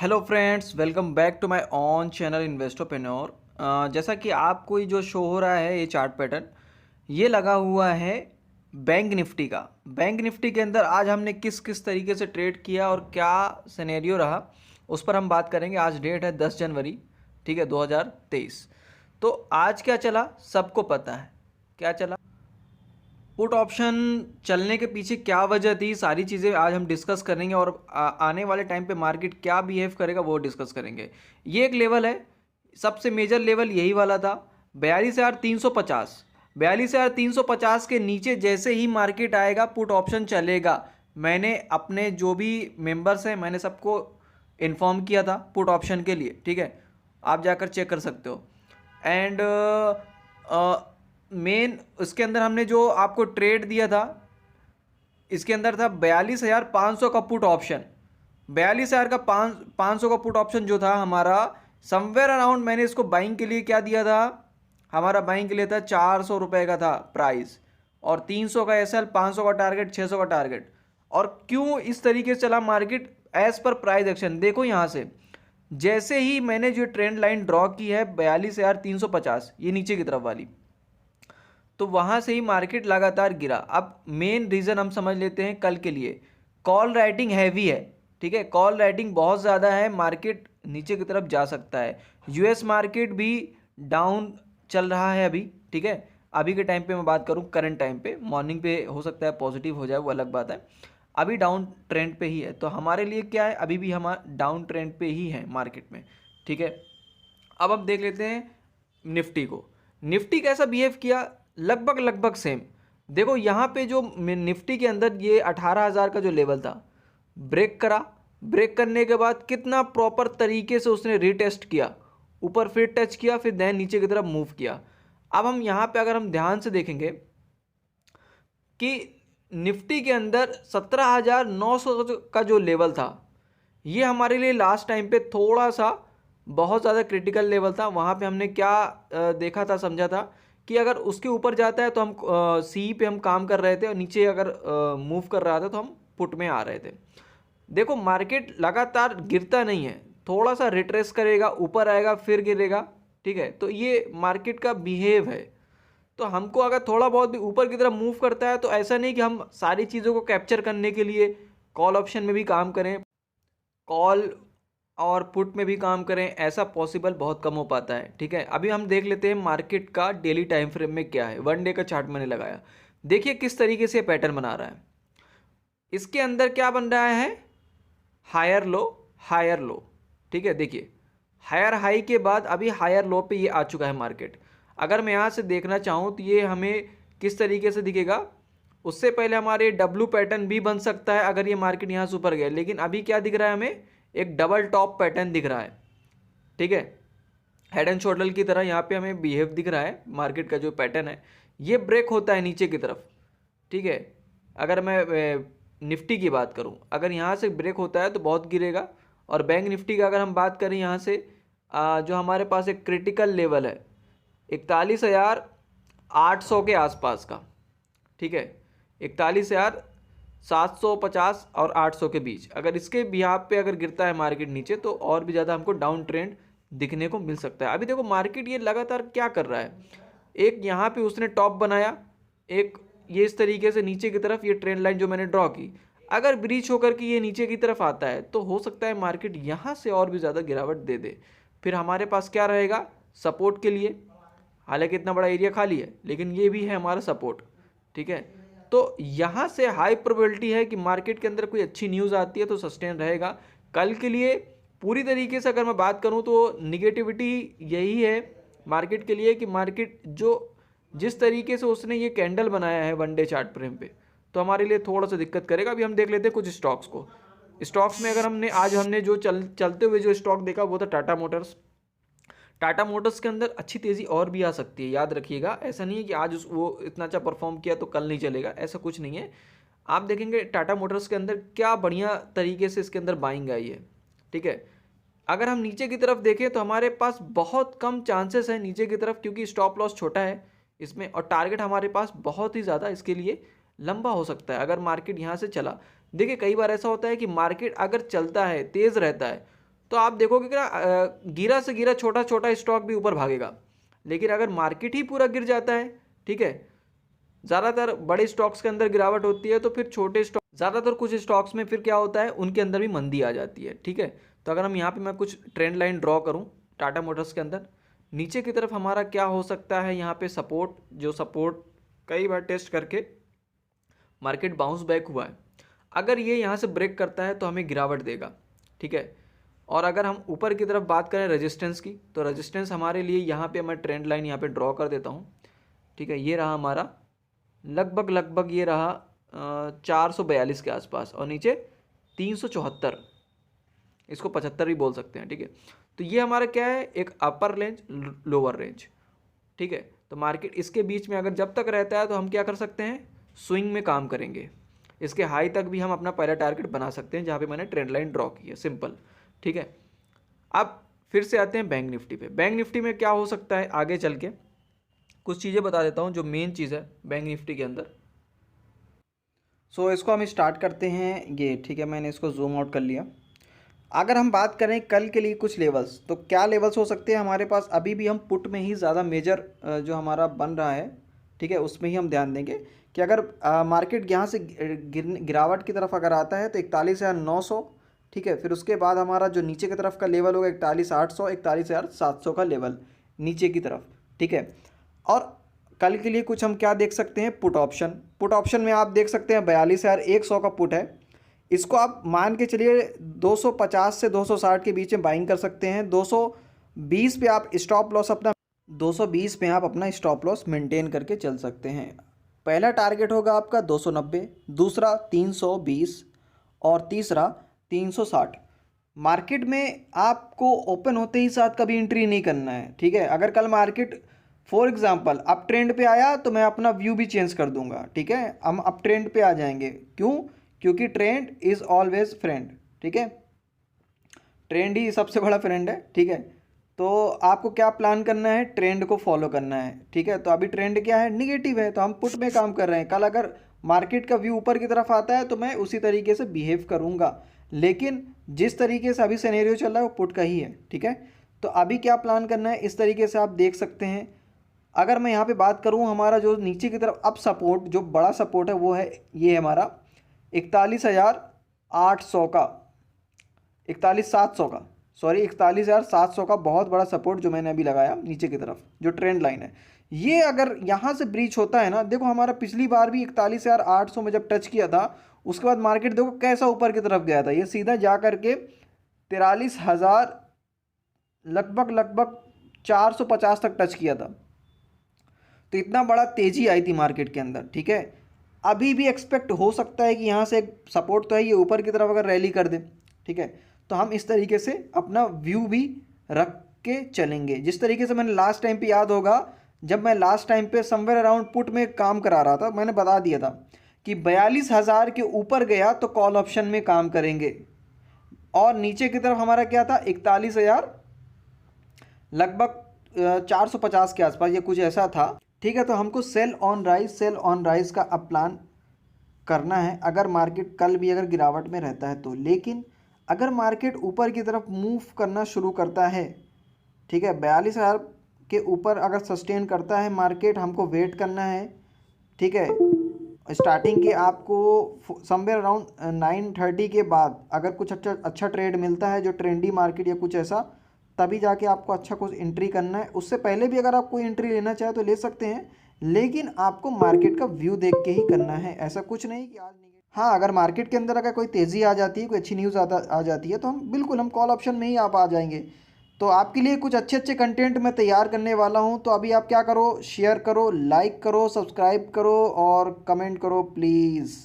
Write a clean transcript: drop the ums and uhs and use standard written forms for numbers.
Hello friends, welcome back to my own channel investorpreneur. जैसा कि आपको ये जो शो हो रहा है ये चार्ट पैटर्न ये लगा हुआ है बैंक निफ्टी का। बैंक निफ्टी के अंदर आज हमने किस किस तरीके से ट्रेड किया और क्या सिनेरियो रहा उस पर हम बात करेंगे। आज डेट है 10 जनवरी, ठीक है, 2023। तो आज क्या चला सबको पता है। क्या चला, पुट ऑप्शन चलने के पीछे क्या वजह थी, सारी चीज़ें आज हम डिस्कस करेंगे और आने वाले टाइम पे मार्केट क्या बिहेव करेगा वो डिस्कस करेंगे। ये एक लेवल है, सबसे मेजर लेवल यही वाला था 42,350। 42,350 के नीचे जैसे ही मार्केट आएगा पुट ऑप्शन चलेगा। मैंने अपने जो भी मेंबर्स हैं मैंने सबको इन्फॉर्म किया था पुट ऑप्शन के लिए, ठीक है, आप जाकर चेक कर सकते हो। एंड मेन उसके अंदर हमने जो आपको ट्रेड दिया था इसके अंदर था 42,500 का पुट ऑप्शन। 42,000 का 500 का पुट ऑप्शन जो था हमारा समवेयर अराउंड, मैंने इसको बाइंग के लिए क्या दिया था, हमारा बाइंग के लिए था 400 रुपये का था प्राइस, और 300 का एसएल, 500 का टारगेट, 600 का टारगेट। और क्यों इस तरीके से चला मार्केट एज पर प्राइस एक्शन। देखो यहाँ से जैसे ही मैंने जो ट्रेंड लाइन ड्रॉ की है 42,350, ये नीचे की तरफ वाली, तो वहाँ से ही मार्केट लगातार गिरा। अब मेन रीज़न हम समझ लेते हैं कल के लिए। कॉल राइटिंग हैवी है, ठीक है, कॉल राइटिंग बहुत ज़्यादा है, मार्केट नीचे की तरफ जा सकता है। यूएस मार्केट भी डाउन चल रहा है अभी, ठीक है। अभी के टाइम पे मैं बात करूं, करंट टाइम पे, मॉर्निंग पे हो सकता है पॉजिटिव हो जाए, वो अलग बात है। अभी डाउन ट्रेंड पे ही है, तो हमारे लिए क्या है, अभी भी हमारा डाउन ट्रेंड पे ही है मार्केट में, ठीक है। अब हम देख लेते हैं निफ्टी को। निफ्टी कैसा बिहेव किया, लगभग लगभग सेम। देखो यहाँ पे जो निफ्टी के अंदर ये 18,000 का जो लेवल था ब्रेक करा, ब्रेक करने के बाद कितना प्रॉपर तरीके से उसने रीटेस्ट किया, ऊपर फिर टच किया, फिर देन नीचे की तरफ मूव किया। अब हम यहाँ पे अगर हम ध्यान से देखेंगे कि निफ्टी के अंदर 17,900 का जो लेवल था ये हमारे लिए लास्ट टाइम पे थोड़ा सा बहुत ज़्यादा क्रिटिकल लेवल था। वहाँ पे हमने क्या देखा था, समझा था कि अगर उसके ऊपर जाता है तो हम सी पे हम काम कर रहे थे, और नीचे अगर मूव कर रहा था तो हम पुट में आ रहे थे। देखो मार्केट लगातार गिरता नहीं है, थोड़ा सा रिट्रेस करेगा, ऊपर आएगा, फिर गिरेगा, ठीक है। तो ये मार्केट का बिहेव है। तो हमको अगर थोड़ा बहुत भी ऊपर की तरफ मूव करता है तो ऐसा नहीं कि हम सारी चीज़ों को कैप्चर करने के लिए कॉल ऑप्शन में भी काम करें, कॉल और पुट में भी काम करें, ऐसा पॉसिबल बहुत कम हो पाता है, ठीक है। अभी हम देख लेते हैं मार्केट का डेली टाइम फ्रेम में क्या है। वन डे का चार्ट मैंने लगाया, देखिए किस तरीके से पैटर्न बना रहा है। इसके अंदर क्या बन रहा है, हायर लो हायर लो, ठीक है। देखिए हायर हाई के बाद अभी हायर लो पे ये आ चुका है मार्केट। अगर मैं यहाँ से देखना चाहूँ तो ये हमें किस तरीके से दिखेगा, उससे पहले हमारे डब्लू पैटर्न भी बन सकता है अगर ये मार्केट यहाँ से ऊपर गया। लेकिन अभी क्या दिख रहा है हमें, एक डबल टॉप पैटर्न दिख रहा है, ठीक है। हेड एंड शोल्डर की तरह यहाँ पे हमें बिहेव दिख रहा है मार्केट का जो पैटर्न है। ये ब्रेक होता है नीचे की तरफ, ठीक है। अगर मैं निफ्टी की बात करूँ, अगर यहाँ से ब्रेक होता है तो बहुत गिरेगा। और बैंक निफ्टी का अगर हम बात करें यहाँ से जो हमारे पास एक क्रिटिकल लेवल है 41,800 के आसपास का, ठीक है, 41,750 और 800 के बीच, अगर इसके बिहाफ पे अगर गिरता है मार्केट नीचे तो और भी ज़्यादा हमको डाउन ट्रेंड दिखने को मिल सकता है। अभी देखो मार्केट ये लगातार क्या कर रहा है, एक यहाँ पे उसने टॉप बनाया, एक ये इस तरीके से नीचे की तरफ ये ट्रेंड लाइन जो मैंने ड्रॉ की, अगर ब्रीच होकर के ये नीचे की तरफ आता है तो हो सकता है मार्केट यहाँ से और भी ज़्यादा गिरावट दे दे। फिर हमारे पास क्या रहेगा सपोर्ट के लिए, हालांकि इतना बड़ा एरिया खाली है लेकिन ये भी है हमारा सपोर्ट, ठीक है। तो यहाँ से हाई प्रोबेबिलिटी है कि मार्केट के अंदर कोई अच्छी न्यूज़ आती है तो सस्टेन रहेगा। कल के लिए पूरी तरीके से अगर मैं बात करूँ तो निगेटिविटी यही है मार्केट के लिए कि मार्केट जो जिस तरीके से उसने ये कैंडल बनाया है वन डे चार्ट फ्रेम पे, तो हमारे लिए थोड़ा सा दिक्कत करेगा। अभी हम देख लेते हैं कुछ स्टॉक्स को। स्टॉक्स में अगर हमने जो चलते हुए जो स्टॉक देखा वो था टाटा मोटर्स। टाटा मोटर्स के अंदर अच्छी तेज़ी और भी आ सकती है, याद रखिएगा। ऐसा नहीं है कि आज वो इतना अच्छा परफॉर्म किया तो कल नहीं चलेगा, ऐसा कुछ नहीं है। आप देखेंगे टाटा मोटर्स के अंदर क्या बढ़िया तरीके से इसके अंदर बाइंग आई है, ठीक है। अगर हम नीचे की तरफ देखें तो हमारे पास बहुत कम चांसेस है नीचे की तरफ, क्योंकि स्टॉप लॉस छोटा है इसमें, और टारगेट हमारे पास बहुत ही ज़्यादा इसके लिए लंबा हो सकता है अगर मार्केट यहाँ से चला। देखिए कई बार ऐसा होता है कि मार्केट अगर चलता है, तेज़ रहता है, तो तो आप देखोगे कि गिरा से गिरा छोटा छोटा स्टॉक भी ऊपर भागेगा। लेकिन अगर मार्केट ही पूरा गिर जाता है, ठीक है, ज़्यादातर बड़े स्टॉक्स के अंदर गिरावट होती है, तो फिर छोटे स्टॉक, ज़्यादातर कुछ स्टॉक्स में फिर क्या होता है, उनके अंदर भी मंदी आ जाती है, ठीक है। तो अगर हम यहाँ पे मैं कुछ ट्रेंड लाइन ड्रॉ करूँ टाटा मोटर्स के अंदर, नीचे की तरफ हमारा क्या हो सकता है, यहाँ पे सपोर्ट, जो सपोर्ट कई बार टेस्ट करके मार्केट बाउंस बैक हुआ है, अगर ये यहाँ से ब्रेक करता है तो हमें गिरावट देगा, ठीक है। और अगर हम ऊपर की तरफ बात करें रेजिस्टेंस की, तो रेजिस्टेंस हमारे लिए यहाँ पे मैं ट्रेंड लाइन यहाँ पे ड्रॉ कर देता हूँ, ठीक है। ये रहा हमारा लगभग ये रहा 442 के आसपास, और नीचे 374, इसको 75 भी बोल सकते हैं, ठीक है। तो ये हमारा क्या है, एक अपर रेंज लोअर रेंज, ठीक है। तो मार्केट इसके बीच में अगर जब तक रहता है तो हम क्या कर सकते हैं, स्विंग में काम करेंगे। इसके हाई तक भी हम अपना पहला टारगेट बना सकते हैं, जहाँ पे मैंने ट्रेंड लाइन ड्रॉ की है, सिंपल, ठीक है। अब फिर से आते हैं बैंक निफ्टी पे। बैंक निफ्टी में क्या हो सकता है, आगे चल के कुछ चीज़ें बता देता हूँ जो मेन चीज़ है बैंक निफ्टी के अंदर। सो इसको हम स्टार्ट करते हैं, ये ठीक है, मैंने इसको जूम आउट कर लिया। अगर हम बात करें कल के लिए कुछ लेवल्स, तो क्या लेवल्स हो सकते हैं हमारे पास, अभी भी हम पुट में ही ज़्यादा मेजर जो हमारा बन रहा है, ठीक है, उसमें ही हम ध्यान देंगे कि अगर मार्केट यहाँ से गिरावट की तरफ अगर आता है तो 41,900, ठीक है। फिर उसके बाद हमारा जो नीचे की तरफ का लेवल होगा 41,800, 41,700 का लेवल नीचे की तरफ, ठीक है। और कल के लिए कुछ हम क्या देख सकते हैं, पुट ऑप्शन। पुट ऑप्शन में आप देख सकते हैं 42,100 का पुट है। इसको आप मान के चलिए 250 से 260 के बीच में बाइंग कर सकते हैं। 220 पे आप स्टॉप लॉस अपना 220 पे आप अपना स्टॉप लॉस मेंटेन करके चल सकते हैं। पहला टारगेट होगा आपका 290, दूसरा 320 और तीसरा 360। मार्केट में आपको ओपन होते ही साथ कभी एंट्री नहीं करना है, ठीक है। अगर कल market for example up trend पे आया तो मैं अपना व्यू भी चेंज कर दूंगा, ठीक है। हम अप ट्रेंड पे आ जाएंगे, क्यों, क्योंकि ट्रेंड इज़ ऑलवेज फ्रेंड, ठीक है। ट्रेंड ही सबसे बड़ा फ्रेंड है, ठीक है। तो आपको क्या प्लान करना है, ट्रेंड को फॉलो करना है, ठीक है। तो अभी ट्रेंड क्या है, निगेटिव है, तो हम पुट में काम कर रहे हैं। कल अगर मार्केट का व्यू ऊपर की तरफ आता है तो मैं उसी तरीके से बिहेव करूँगा, लेकिन जिस तरीके से अभी सिनेरियो चल रहा है वो पुट का ही है, ठीक है। तो अभी क्या प्लान करना है, इस तरीके से आप देख सकते हैं। अगर मैं यहाँ पे बात करूँ, हमारा जो नीचे की तरफ अब सपोर्ट, जो बड़ा सपोर्ट है वो है ये हमारा 41,800 का, 41,700 का, सॉरी 41,700 का बहुत बड़ा सपोर्ट जो मैंने अभी लगाया नीचे की तरफ, जो ट्रेंड लाइन है। ये अगर यहाँ से ब्रीच होता है ना, देखो हमारा पिछली बार भी 41,800 में जब टच किया था, उसके बाद मार्केट देखो कैसा ऊपर की तरफ गया था, ये सीधा जा करके 43,000 लगभग 450 तक टच किया था। तो इतना बड़ा तेजी आई थी मार्केट के अंदर, ठीक है। अभी भी एक्सपेक्ट हो सकता है कि यहाँ से एक सपोर्ट तो है, ये ऊपर की तरफ अगर रैली कर दे, ठीक है, तो हम इस तरीके से अपना व्यू भी रख के चलेंगे। जिस तरीके से मैंने लास्ट टाइम पे, याद होगा जब मैं लास्ट टाइम पे समवेयर अराउंड पुट में काम करा रहा था, मैंने बता दिया था कि 42,000 के ऊपर गया तो कॉल ऑप्शन में काम करेंगे, और नीचे की तरफ हमारा क्या था 41,000 लगभग 450 के आसपास, ये कुछ ऐसा था, ठीक है। तो हमको सेल ऑन राइज का अब प्लान करना है, अगर मार्केट कल भी अगर गिरावट में रहता है तो। लेकिन अगर मार्केट ऊपर की तरफ मूव करना शुरू करता है, ठीक है, 42,000 के ऊपर अगर सस्टेन करता है मार्केट, हमको वेट करना है, ठीक है। स्टार्टिंग के आपको समवेयर अराउंड 9:30 के बाद अगर कुछ अच्छा ट्रेड मिलता है, जो ट्रेंडी मार्केट या कुछ ऐसा, तभी जाके आपको अच्छा कुछ एंट्री करना है। उससे पहले भी अगर आप कोई एंट्री लेना चाहे तो ले सकते हैं, लेकिन आपको मार्केट का व्यू देख के ही करना है। ऐसा कुछ नहीं कि आज नहीं, हाँ, अगर मार्केट के अंदर अगर कोई तेज़ी आ जाती है, कोई अच्छी न्यूज़ आ जाती है, तो हम कॉल ऑप्शन में ही आप आ जाएंगे। तो आपके लिए कुछ अच्छे कंटेंट मैं तैयार करने वाला हूँ। तो अभी आप क्या करो, शेयर करो, लाइक करो, सब्सक्राइब करो और कमेंट करो प्लीज़।